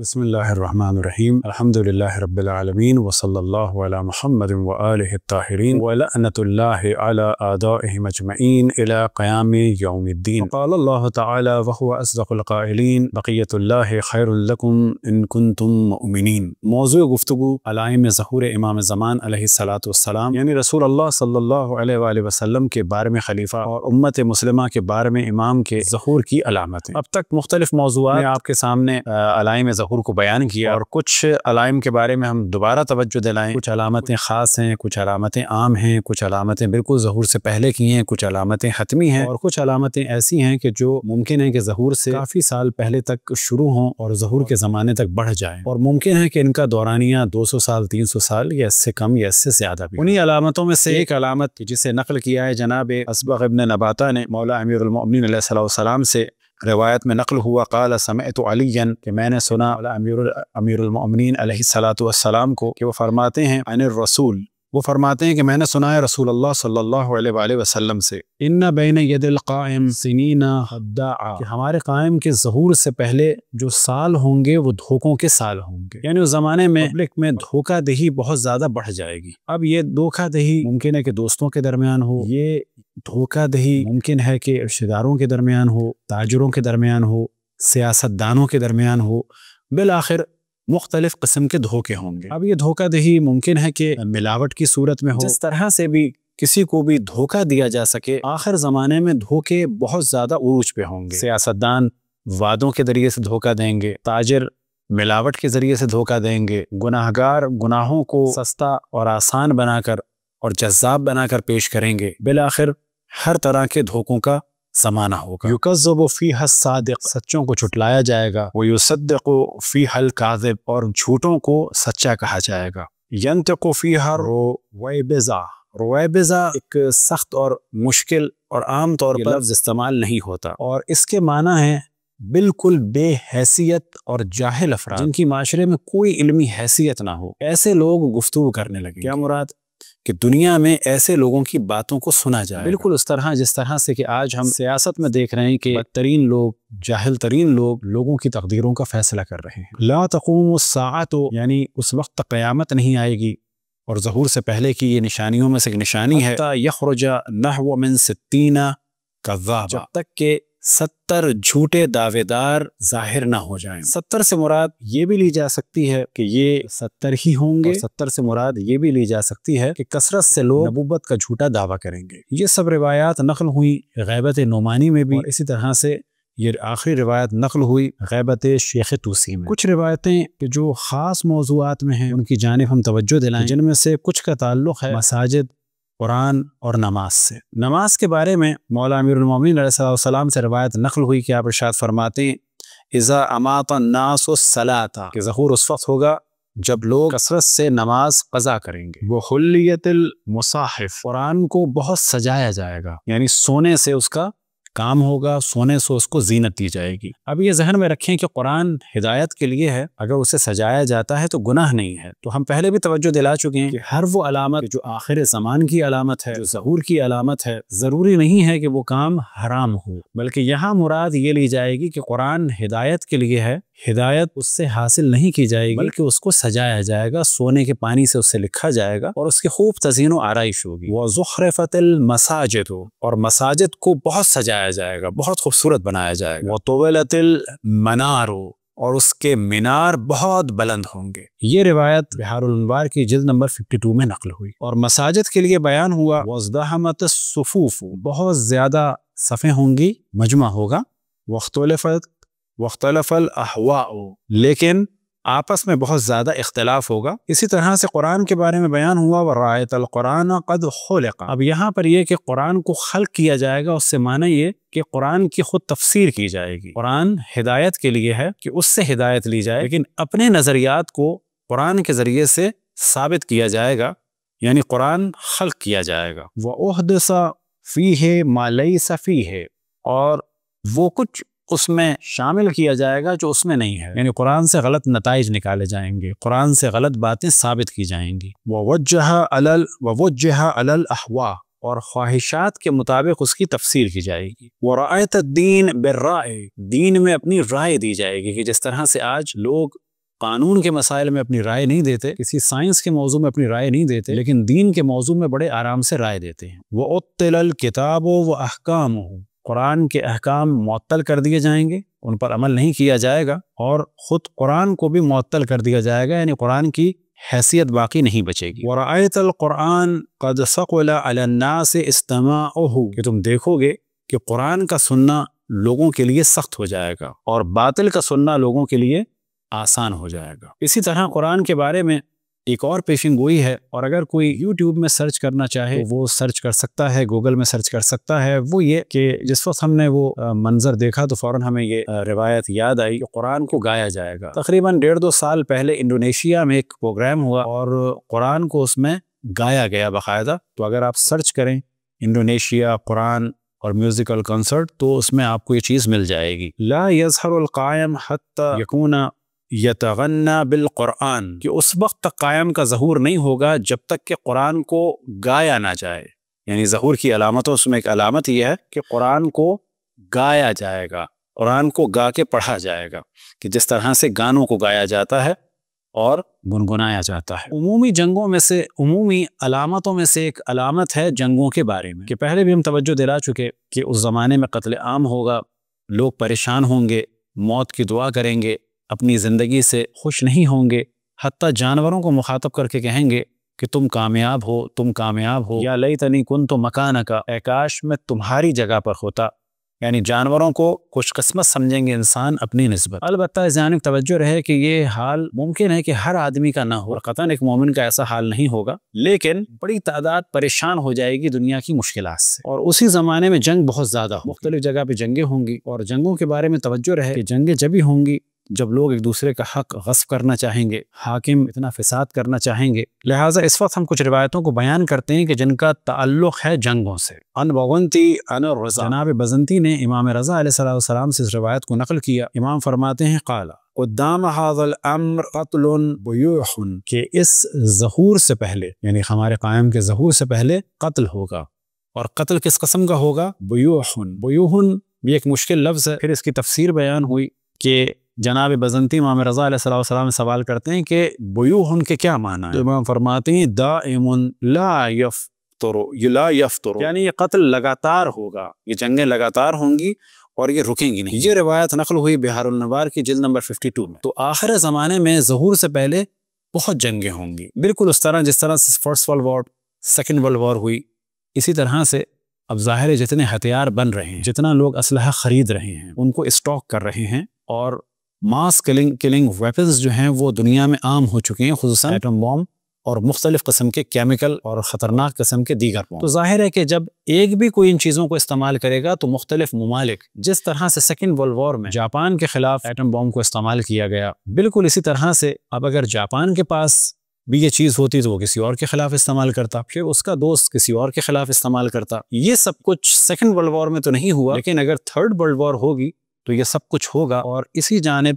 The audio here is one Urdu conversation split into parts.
بسم اللہ الرحمن الرحیم الحمدللہ رب العالمین وصلی اللہ علی محمد وآلہ الطاہرین ولعنۃ اللہ علی اعدائہم اجمعین الی قیام یوم الدین. قال اللہ تعالی وهو اصدق القائلین بقیۃ اللہ خیر لکم ان کنتم مؤمنین. موضوع گفتگو علائم ظہور امام زمان علیہ الصلوۃ والسلام یعنی رسول اللہ صلی اللہ علیہ وآلہ وسلم کے بارے میں خلیفہ اور امت مسلمہ کے بارے میں امام کے ظہور کی علامتیں. اب تک مختلف موضوعات میں آپ کے سامنے علائم ظہور کو بیان کیا اور کچھ علائم کے بارے میں ہم دوبارہ توجہ دلائیں. کچھ علامتیں خاص ہیں، کچھ علامتیں عام ہیں، کچھ علامتیں بالکل ظہور سے پہلے کی ہیں، کچھ علامتیں حتمی ہیں اور کچھ علامتیں ایسی ہیں کہ جو ممکن ہے کہ ظہور سے کافی سال پہلے تک شروع ہوں اور ظہور کے زمانے تک بڑھ جائیں، اور ممکن ہے کہ ان کا دورانیہ 200 سال 300 سال یا اس سے کم یا اس سے زیادہ بھی. انہی علامتوں میں سے ایک علامت جسے نقل کیا ہے جناب اصبغ ابن نباتہ نے مولا امیر المؤمنین علیہ السلام سے، روایت میں نقل ہوا قال سمعت علیًا کہ میں نے سنا امیر المؤمنین علیہ السلام کو کہ وہ فرماتے ہیں عن الرسول، وہ فرماتے ہیں کہ میں نے سنا ہے رسول اللہ صلی اللہ علیہ وآلہ وسلم سے ان بین ید القائم سنین خداعا، کہ ہمارے قائم کے ظہور سے پہلے جو سال ہوں گے وہ دھوکوں کے سال ہوں گے. یعنی اس زمانے میں پبلک میں دھوکہ دہی بہت زیادہ بڑھ جائے گی. اب یہ دھوکہ دہی ممکن ہے کہ دوستوں کے درمیان ہو، یہ دھوکہ دہی ممکن ہے کہ رشتہ داروں کے درمیان ہو، تاجروں کے درمیان ہو، سیاست دانوں کے درمیان ہو، بالآخر مختلف قسم کے دھوکے ہوں گے. اب یہ دھوکہ دہی ممکن ہے کہ ملاوٹ کی صورت میں ہو، جس طرح سے بھی کسی کو بھی دھوکہ دیا جا سکے. آخر زمانے میں دھوکے بہت زیادہ عروج پہ ہوں گے. سیاستدان وعدوں کے ذریعے سے دھوکہ دیں گے، تاجر ملاوٹ کے ذریعے سے دھوکہ دیں گے، گناہگار گناہوں کو سستا اور آسان بنا کر اور جذاب بنا کر پیش کریں گے. بالآخر ہر طرح کے دھوکوں کا زمانہ ہوگا. یکذب فیہا الصادق، سچوں کو جھٹلایا جائے گا. ویصدق فیہا الکاذب، اور جھوٹوں کو سچا کہا جائے گا. ینطق فیہا الرویبضہ، رویبضہ ایک سخت اور مشکل اور عام طور پر لفظ استعمال نہیں ہوتا، اور اس کے معنی ہے بالکل بے حیثیت اور جاہل افراد جن کی معاشرے میں کوئی علمی حیثیت نہ ہو. ایسے لوگ گفتگو کرنے لگے. کیا مراد؟ کہ دنیا میں ایسے لوگوں کی باتوں کو سنا جائے. بالکل اس طرح جس طرح سے کہ آج ہم سیاست میں دیکھ رہے ہیں کہ بدترین لوگ، جاہل ترین لوگ لوگوں کی تقدیروں کا فیصلہ کر رہے ہیں. لا تقوم الساعۃ، یعنی اس وقت تک قیامت نہیں آئے گی، اور ظہور سے پہلے کی یہ نشانیوں میں سے ایک نشانی ہے حتی یخرج نحو من 60 کذابا، جب تک کہ 70 جھوٹے دعوے دار ظاہر نہ ہو جائیں. 70 سے مراد یہ بھی لی جا سکتی ہے کہ یہ 70 ہی ہوں گے، 70 سے مراد یہ بھی لی جا سکتی ہے کہ کثرت سے لوگ نبوت کا جھوٹا دعویٰ کریں گے. یہ سب روایات نقل ہوئی غیبت نعمانی میں بھی، اور اسی طرح سے یہ آخری روایت نقل ہوئی غیبت شیخ طوسی میں. کچھ روایتیں کہ جو خاص موضوعات میں ہیں ان کی جانب ہم توجہ دلائیں، جن میں سے کچھ کا تعلق ہے مساجد، قرآن اور نماز سے. نماز کے بارے میں مولا امیر المؤمنین علیہ السلام سے روایت نقل ہوئی کہ آپ ارشاد فرماتے ہیں اذا اماط الناس الصلاۃ، کہ ظہور اس وقت ہوگا جب لوگ کثرت سے نماز قضا کریں گے. وحلیت المصاحف، قرآن کو بہت سجایا جائے گا، یعنی سونے سے اس کا کام ہوگا، سونے سے اس کو زینت دی جائے گی. اب یہ ذہن میں رکھیں کہ قرآن ہدایت کے لیے ہے، اگر اسے سجایا جاتا ہے تو گناہ نہیں ہے. تو ہم پہلے بھی توجہ دلا چکے ہیں کہ ہر وہ علامت جو آخر زمان کی علامت ہے، جو ظہور کی علامت ہے، ضروری نہیں ہے کہ وہ کام حرام ہو، بلکہ یہاں مراد یہ لی جائے گی کہ قرآن ہدایت کے لیے ہے، ہدایت اس سے حاصل نہیں کی جائے گی بلکہ اس کو سجایا جائے گا، سونے کے پانی سے اسے لکھا جائے گا اور اس کی خوب تزئین و آرائش ہوگی. وَزُخْرِفَتِ الْمَسَاجِدُ، اور مساجد کو بہت سجایا جائے گا، بہت خوبصورت بنایا جائے گا. وَطُوِلَتِ الْمَنَارُ، اور اس کے مینار بہت بلند ہوں گے. یہ روایت بحار الانوار کی جلد نمبر 52 میں نقل ہوئی. اور مساجد کے لیے بیان ہوا وَازْدَحَمَتِ الصُّفُوفُ، بہت زیادہ صفیں ہوں گی، مجمع ہوگا. واختلف الاحواء، لیکن آپس میں بہت زیادہ اختلاف ہوگا. اسی طرح سے قرآن کے بارے میں بیان ہوا وَرَأَيْتَ الْقُرْآنَ قَدْ خُلِقَ، اب یہاں پر یہ کہ قرآن کو خلق کیا جائے گا، اس سے معنی یہ کہ قرآن کی خود تفسیر کی جائے گی. قرآن ہدایت کے لیے ہے کہ اس سے ہدایت لی جائے، لیکن اپنے نظریات کو قرآن کے ذریعے سے ثابت کیا جائے گا، یعنی قرآن خلق کیا جائے گا. وَأُحْدِثَ فِيهِ مَا لَيْسَ فِيهِ، اور وہ کچھ اس میں شامل کیا جائے گا جو اس میں نہیں ہے، یعنی قرآن سے غلط نتائج نکالے جائیں گے، قرآن سے غلط باتیں ثابت کی جائیں گی. وَوَجَّهَ عَلَى الْأَحْوَاءِ، اور خواہشات کے مطابق اس کی تفسیر کی جائے گی. وَرَأَيْتَ الدِّينَ بِالرَّائِ، دین میں اپنی رائے دی جائے گی، کہ جس طرح سے آج لوگ قانون کے مسائل میں اپنی رائے نہیں دیتے، کسی سائنس کے موضوع میں اپنی رائے نہیں دیتے، لیکن دین کے موضوع میں بڑے آرام سے رائے دیتے ہیں۔ وَأُطِّلَ الْكِتَابُ وَأَحْكَامُهُ، قرآن کے احکام معطل کر دیے جائیں گے، ان پر عمل نہیں کیا جائے گا، اور خود قرآن کو بھی معطل کر دیا جائے گا، یعنی قرآن کی حیثیت باقی نہیں بچے گی۔ وَرَأَيْتَ الْقُرْآنَ قَدْ ثَقُلَ عَلَى النَّاسِ اسْتِمَاعُهُ، کہ تم دیکھو گے کہ قرآن کا سننا لوگوں کے لیے سخت ہو جائے گا اور باطل کا سننا لوگوں کے لیے آسان ہو جائے گا۔ اسی طرح قرآن کے بارے میں ایک اور پیشن گوئی ہے، اور اگر کوئی یوٹیوب میں سرچ کرنا چاہے تو وہ سرچ کر سکتا ہے، گوگل میں سرچ کر سکتا ہے۔ وہ یہ کہ جس وقت ہم نے وہ منظر دیکھا تو فوراً ہمیں یہ روایت یاد آئی کہ قرآن کو گایا جائے گا۔ تقریباً 1.5-2 سال پہلے انڈونیشیا میں ایک پروگرام ہوا اور قرآن کو اس میں گایا گیا باقاعدہ۔ تو اگر آپ سرچ کریں انڈونیشیا قرآن اور میوزیکل کنسرٹ تو اس میں آپ کو یہ چیز مل جائے گی۔ لا یظہر القائم حتی یکون یتغنى بالقرآن، کہ اس وقت تک قائم کا ظہور نہیں ہوگا جب تک کہ قرآن کو گایا نہ جائے، یعنی ظہور کی علامتوں اس میں ایک علامت یہ ہے کہ قرآن کو گایا جائے گا، قرآن کو گا کے پڑھا جائے گا، کہ جس طرح سے گانوں کو گایا جاتا ہے اور گنگنایا جاتا ہے۔ عمومی جنگوں میں سے، عمومی علامتوں میں سے ایک علامت ہے جنگوں کے بارے میں، کہ پہلے بھی ہم توجہ دلا چکے کہ اس زمانے میں قتل عام ہوگا، لوگ پریشان ہوں گے، موت کی دعا کریں گے، اپنی زندگی سے خوش نہیں ہوں گے، حتیٰ جانوروں کو مخاطب کر کے کہیں گے کہ تم کامیاب ہو، تم کامیاب ہو، یا لیتنی کنت مکانک، اے کاش میں تمہاری جگہ پر ہوتا، یعنی جانوروں کو خوش قسمت سمجھیں گے انسان اپنی نسبت۔ البتہ اس جانب توجہ رہے کہ یہ حال ممکن ہے کہ ہر آدمی کا نہ ہو، اور قطعاً ایک مومن کا ایسا حال نہیں ہوگا، لیکن بڑی تعداد پریشان ہو جائے گی دنیا کی مشکلات سے۔ اور اسی زمانے میں جنگ بہت زیادہ ہو، مختلف جگہ پہ جنگیں ہوں گی، اور جنگوں کے بارے میں توجہ رہے کہ جنگیں جبھی ہوں گی جب لوگ ایک دوسرے کا حق غصب کرنا چاہیں گے، حاکم اتنا فساد کرنا چاہیں گے۔ لہٰذا اس وقت ہم کچھ روایتوں کو بیان کرتے ہیں کہ جن کا تعلق ہے جنگوں سے۔ ان بغنتی ان رضا، جناب بزنتی نے امام رضا علیہ السلام سے اس روایت کو نقل کیا۔ امام فرماتے ہیں قال قدام هذا الامر قتل بیوح، کہ اس ظہور سے پہلے، یعنی ہمارے قائم کے ظہور سے پہلے قتل ہوگا، اور قتل کس قسم کا ہوگا؟ بیوح۔ بیوح یہ ایک مشکل لفظ ہے، پھر اس کی تفسیر بیان ہوئی کہ جناب بزنتی امام رضا علیہ السلام سوال کرتے ہیں کہ بیوح کے کیا معنی ہے؟ امام فرماتے ہیں دائم لا یفتر، لا یفتر، یعنی یہ قتل لگاتار ہوگا، یہ جنگیں لگاتار ہوں گی اور یہ رکیں گی نہیں۔ یہ روایت نقل ہوئی بحار النوار کی جلد نمبر 52 میں۔ تو آخر زمانے میں ظہور سے پہلے بہت جنگیں ہوں گی، بالکل اس طرح جس طرح سے first world war, second world war ہوئی، اسی طرح سے اب ظاہر ہے جتنے ہتھیار بن رہے ہیں، جتنا لوگ اسلحہ خرید رہے ہیں، ان کو اسٹاک کر رہے ہیں، اور ماس کلنگ ویپنز جو ہیں وہ دنیا میں عام ہو چکے ہیں، خصوصاً ایٹم بام اور مختلف قسم کے کیمیکل اور خطرناک قسم کے دیگر بام۔ تو ظاہر ہے کہ جب ایک بھی کوئی ان چیزوں کو استعمال کرے گا تو مختلف ممالک، جس طرح سے سیکنڈ ورلڈ وار میں جاپان کے خلاف ایٹم بام کو استعمال کیا گیا، بالکل اسی طرح سے اب اگر جاپان کے پاس بھی یہ چیز ہوتی تو وہ کسی اور کے خلاف استعمال کرتا، پھر اس کا دوست کسی اور کے خلاف استعمال کرتا۔ یہ سب کچھ سیکنڈ ورلڈ وار میں تو نہیں ہوا، لیکن اگر تھرڈ ورلڈ وار ہوگی تو یہ سب کچھ ہوگا، اور اسی جانب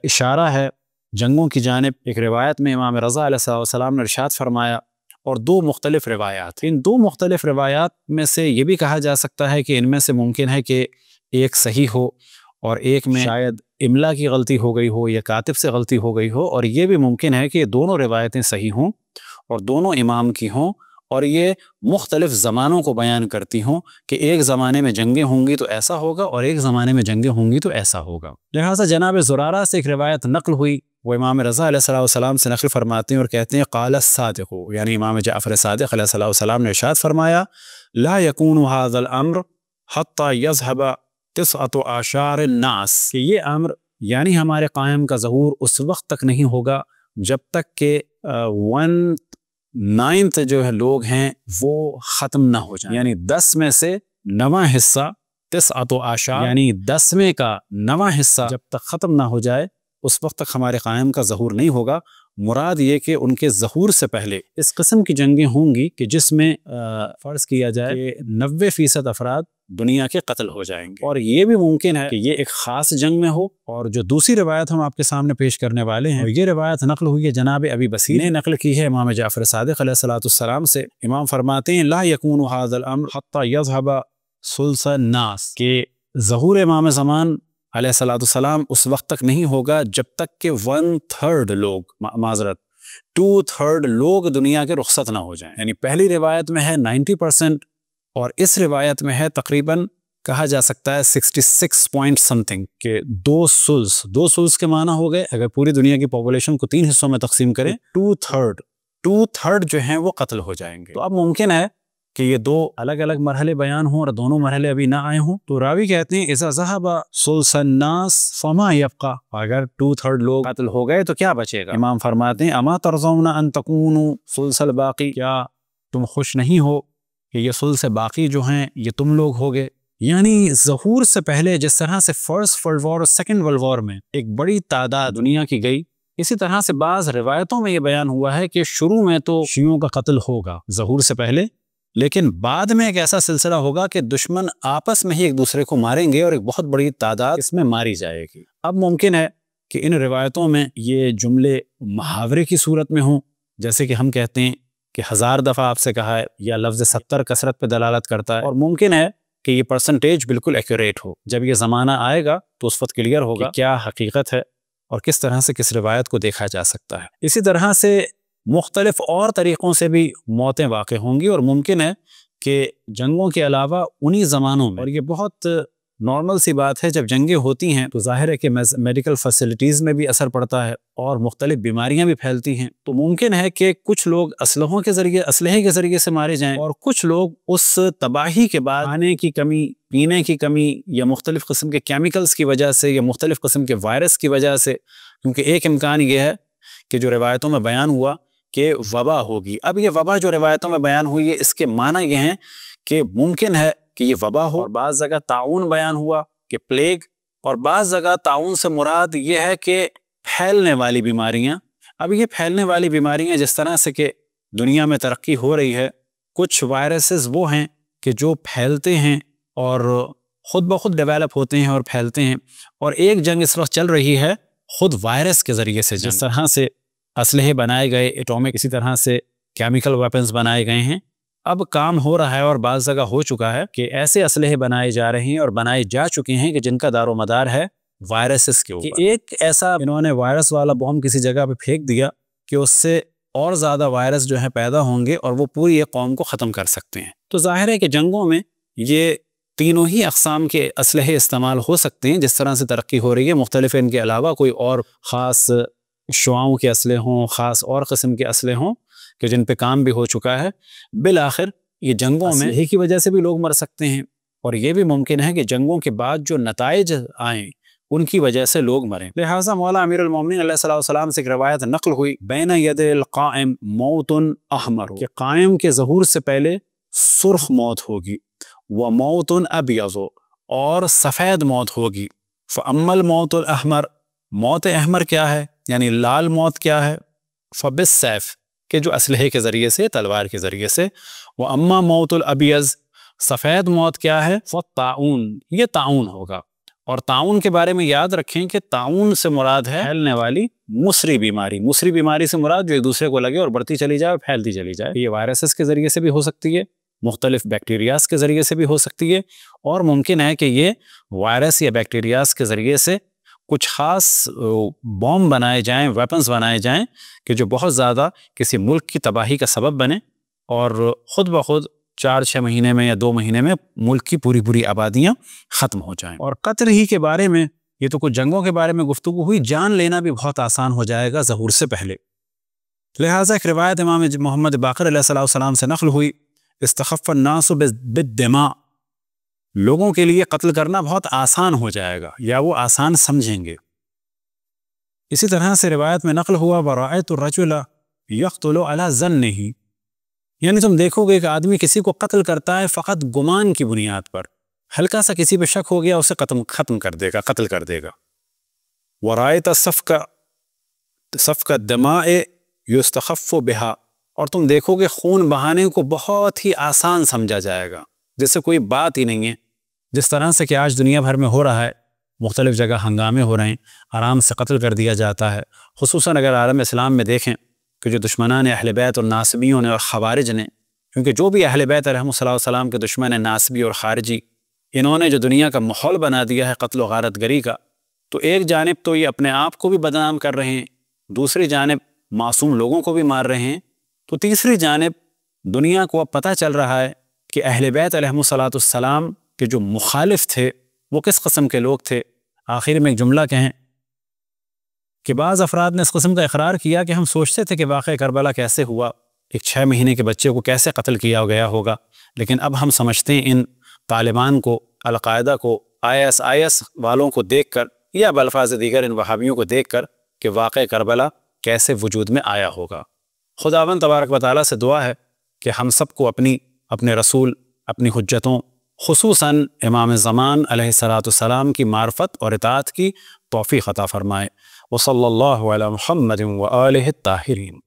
اشارہ ہے جنگوں کی جانب۔ ایک روایت میں امام رضا علیہ السلام نے ارشاد فرمایا، اور دو مختلف روایات، ان دو مختلف روایات میں سے یہ بھی کہا جا سکتا ہے کہ ان میں سے ممکن ہے کہ ایک صحیح ہو اور ایک میں شاید املا کی غلطی ہو گئی ہو یا کاتب سے غلطی ہو گئی ہو، اور یہ بھی ممکن ہے کہ یہ دونوں روایتیں صحیح ہوں اور دونوں امام کی ہوں، اور یہ مختلف زمانوں کو بیان کرتی ہوں کہ ایک زمانے میں جنگیں ہوں گی تو ایسا ہوگا اور ایک زمانے میں جنگیں ہوں گی تو ایسا ہوگا۔ لہٰذا جناب زرارہ سے ایک روایت نقل ہوئی، وہ امام رضا علیہ السلام سے نقل فرماتے ہیں اور کہتے ہیں قال الصادق، یعنی امام جعفر صادق علیہ السلام نے ارشاد فرمایا لا يكون هذا الامر حتى يذهب 9 اعشار الناس، کہ یہ امر یعنی ہمارے قائم کا ظہور اس وقت تک نہیں ہوگا جب تک کہ 1/9 جو ہے لوگ ہیں وہ ختم نہ ہو جائیں، یعنی 10 میں سے 9واں حصہ 9 اعشار، یعنی 10 کا 9واں حصہ جب تک ختم نہ ہو جائے اس وقت تک ہمارے قائم کا ظہور نہیں ہوگا۔ مراد یہ کہ ان کے ظہور سے پہلے اس قسم کی جنگیں ہوں گی کہ جس میں فرض کیا جائے کہ 90% افراد دنیا کے قتل ہو جائیں گے، اور یہ بھی ممکن ہے کہ یہ ایک خاص جنگ میں ہو۔ اور جو دوسری روایت ہم آپ کے سامنے پیش کرنے والے ہیں، یہ روایت نقل ہوئی ہے جناب ابی بصیر نے نقل کی ہے امام جعفر صادق علیہ السلام سے۔ امام فرماتے ہیں لا يكون هذا الامر حتى يذهب ثلث الناس، کہ ظہور امام زمان علیہ الصلوۃ والسلام اس وقت تک نہیں ہوگا جب تک کہ 1/3 لوگ، معذرت 2/3 لوگ دنیا کے رخصت نہ ہو جائیں. یعنی پہلی روایت میں ہے 90% اور اس روایت میں ہے تقریباً کہا جا سکتا ہے 66 پوائنٹ سم تھنگ کہ 2/3 کے معنی ہو گئے. اگر پوری دنیا کی پاپولیشن کو 3 حصوں میں تقسیم کریں 2/3 جو ہیں وہ قتل ہو جائیں گے. تو اب ممکن ہے کہ یہ 2 الگ الگ مرحلے بیان ہوں اور دونوں مرحلے ابھی نہ آئے ہوں. تو راوی کہتے ہیں اذا ذهب ثلث الناس فما يبقى، اگر 2/3 لوگ قتل ہو گئے تو کیا بچے گا؟ امام فرماتے ہیں اما ترضون ان تكونوا ثلث الباقی، کیا تم خوش نہیں ہو کہ یہ ثلث باقی جو ہیں یہ تم لوگ ہوگے. یعنی ظہور سے پہلے جس طرح سے فرسٹ ورلڈ وار اور سیکنڈ ورلڈ وار میں ایک بڑی تعداد دنیا کی گئی، اسی طرح سے بعض روایتوں میں یہ بیان ہوا ہے کہ شروع میں تو شیعوں کا قتل ہوگا ظہور سے پہلے، لیکن بعد میں ایک ایسا سلسلہ ہوگا کہ دشمن آپس میں ہی ایک دوسرے کو ماریں گے اور ایک بہت بڑی تعداد اس میں ماری جائے گی. اب ممکن ہے کہ ان روایتوں میں یہ جملے محاورے کی صورت میں ہوں، جیسے کہ ہم کہتے ہیں کہ 1000 دفعہ آپ سے کہا ہے، یا لفظ 70 کثرت پہ دلالت کرتا ہے، اور ممکن ہے کہ یہ پرسنٹیج بالکل ایکوریٹ ہو. جب یہ زمانہ آئے گا تو اس وقت کلیئر ہوگا کہ کیا حقیقت ہے اور کس طرح سے کس روایت کو دیکھا جا سکتا ہے. اسی طرح سے مختلف اور طریقوں سے بھی موتیں واقع ہوں گی، اور ممکن ہے کہ جنگوں کے علاوہ انہی زمانوں میں، اور یہ بہت نارمل سی بات ہے، جب جنگیں ہوتی ہیں تو ظاہر ہے کہ میڈیکل فیسلٹیز میں بھی اثر پڑتا ہے اور مختلف بیماریاں بھی پھیلتی ہیں. تو ممکن ہے کہ کچھ لوگ اسلحے کے ذریعے سے مارے جائیں، اور کچھ لوگ اس تباہی کے بعد کھانے کی کمی، پینے کی کمی، یا مختلف قسم کے کیمیکلز کی وجہ سے، یا مختلف قسم کے وائرس کی وجہ سے، کیونکہ ایک امکان یہ ہے کہ جو روایتوں میں بیان ہوا کہ وبا ہوگی. اب یہ وبا جو روایتوں میں بیان ہوئی ہے اس کے معنی یہ ہیں کہ ممکن ہے کہ یہ وبا ہو، اور بعض جگہ طاعون بیان ہوا کہ پلیگ، اور بعض جگہ طاعون سے مراد یہ ہے کہ پھیلنے والی بیماریاں. اب یہ پھیلنے والی بیماریاں جس طرح سے کہ دنیا میں ترقی ہو رہی ہے، کچھ وائرسز وہ ہیں کہ جو پھیلتے ہیں اور خود بخود ڈیولپ ہوتے ہیں اور پھیلتے ہیں، اور ایک جنگ اس وقت چل رہی ہے خود وائرس کے ذریعے سے. جس طرح سے اسلحے بنائے گئے ایٹومک، اسی طرح سے کیمیکل ویپنز بنائے گئے ہیں. اب کام ہو رہا ہے اور بعض جگہ ہو چکا ہے کہ ایسے اسلحے بنائے جا رہے ہیں اور بنائے جا چکے ہیں کہ جن کا دار و مدار ہے وائرسز کے اوپر. ایک ایسا انہوں نے وائرس والا بم کسی جگہ پہ پھینک دیا کہ اس سے اور زیادہ وائرس جو ہیں پیدا ہوں گے اور وہ پوری ایک قوم کو ختم کر سکتے ہیں. تو ظاہر ہے کہ جنگوں میں یہ تینوں ہی اقسام کے اسلحے استعمال ہو سکتے ہیں. جس طرح سے ترقی ہو رہی ہے، مختلف ان کے علاوہ کوئی اور خاص شعاؤں کے اسلحے ہوں، خاص اور قسم کے اسلحے ہوں کہ جن پہ کام بھی ہو چکا ہے. بالآخر یہ جنگوں میں اسلحے کی وجہ سے بھی لوگ مر سکتے ہیں، اور یہ بھی ممکن ہے کہ جنگوں کے بعد جو نتائج آئیں ان کی وجہ سے لوگ مریں. لہٰذا مولا امیر المومنین علیہ الصلوۃ والسلام سے ایک روایت نقل ہوئی، بین ید القائم موت احمر، کہ قائم کے ظہور سے پہلے سرخ موت ہوگی، وموت ابیض، اور سفید موت ہوگی. فاما الموت الاحمر، موت احمر کیا ہے یعنی لال موت کیا ہے؟ فبالسیف، کہ جو اسلحے کے ذریعے سے، تلوار کے ذریعے سے. واما موت الابیض، سفید موت کیا ہے؟ فالطاعون، یہ طاعون ہوگا. اور طاعون کے بارے میں یاد رکھیں کہ طاعون سے مراد ہے پھیلنے والی مصری بیماری. مصری بیماری سے مراد جو ایک دوسرے کو لگے اور بڑھتی چلی جائے اور پھیلتی چلی جائے. یہ وائرسز کے ذریعے سے بھی ہو سکتی ہے، مختلف بیکٹیریاز کے ذریعے سے بھی ہو سکتی ہے، اور ممکن ہے کہ یہ وائرس یا بیکٹیریاز کے ذریعے سے کچھ خاص بوم بنائے جائیں، ویپنز بنائے جائیں کہ جو بہت زیادہ کسی ملک کی تباہی کا سبب بنے، اور خود بخود 4-6 مہینے میں یا 2 مہینے میں ملک کی پوری آبادیاں ختم ہو جائیں. اور قتل ہی کے بارے میں، یہ تو کچھ جنگوں کے بارے میں گفتگو ہوئی، جان لینا بھی بہت آسان ہو جائے گا ظہور سے پہلے. لہٰذا ایک روایت امام محمد باقر علیہ السلام سے نقل ہوئی، استخف الناس بالدماء، لوگوں کے لیے قتل کرنا بہت آسان ہو جائے گا یا وہ آسان سمجھیں گے. اسی طرح سے روایت میں نقل ہوا، ورأیت الرجل یقتل علی ظنہ، یعنی تم دیکھو گے کہ آدمی کسی کو قتل کرتا ہے فقط گمان کی بنیاد پر، ہلکا سا کسی پہ شک ہو گیا اسے ختم کر دے گا، قتل کر دے گا. ورأیت سفک الدماء یستخف بہا، اور تم دیکھو گے خون بہانے کو بہت ہی آسان سمجھا جائے گا، جیسے کوئی بات ہی نہیں ہے. جس طرح سے کہ آج دنیا بھر میں ہو رہا ہے، مختلف جگہ ہنگامے ہو رہے ہیں، آرام سے قتل کر دیا جاتا ہے. خصوصاً اگر عالم اسلام میں دیکھیں کہ جو دشمنان اہل بیت اور ناصبیوں نے اور خوارج نے، کیونکہ جو بھی اہل بیت علیہ السلام کے دشمن ہیں، ناصبی اور خارجی، انہوں نے جو دنیا کا ماحول بنا دیا ہے قتل و غارت گری کا، تو ایک جانب تو یہ اپنے آپ کو بھی بدنام کر رہے ہیں، دوسری جانب معصوم لوگوں کو بھی مار رہے ہیں، تو تیسری جانب دنیا کو اب پتہ چل رہا ہے کہ اہل بیت علیہم السلام کے جو مخالف تھے وہ کس قسم کے لوگ تھے۔ آخر میں ایک جملہ کہیں کہ بعض افراد نے اس قسم کا اقرار کیا کہ ہم سوچتے تھے کہ واقعہ کربلا کیسے ہوا، ایک 6 مہینے کے بچے کو کیسے قتل کیا گیا ہوگا، لیکن اب ہم سمجھتے ہیں ان طالبان کو، القاعدہ کو، IS والوں کو دیکھ کر یا بالفاظ دیگر ان وہابیوں کو دیکھ کر کہ واقعہ کربلا کیسے وجود میں آیا ہوگا۔ خداوند تبارک و تعالیٰ سے دعا ہے کہ ہم سب کو اپنے رسول، اپنی حجتوں، خصوصاً امام زمان علیہ السلام کی معرفت اور اطاعت کی توفیق عطا فرمائے۔ وصلی اللہ علی محمد وآلہ الطاہرین۔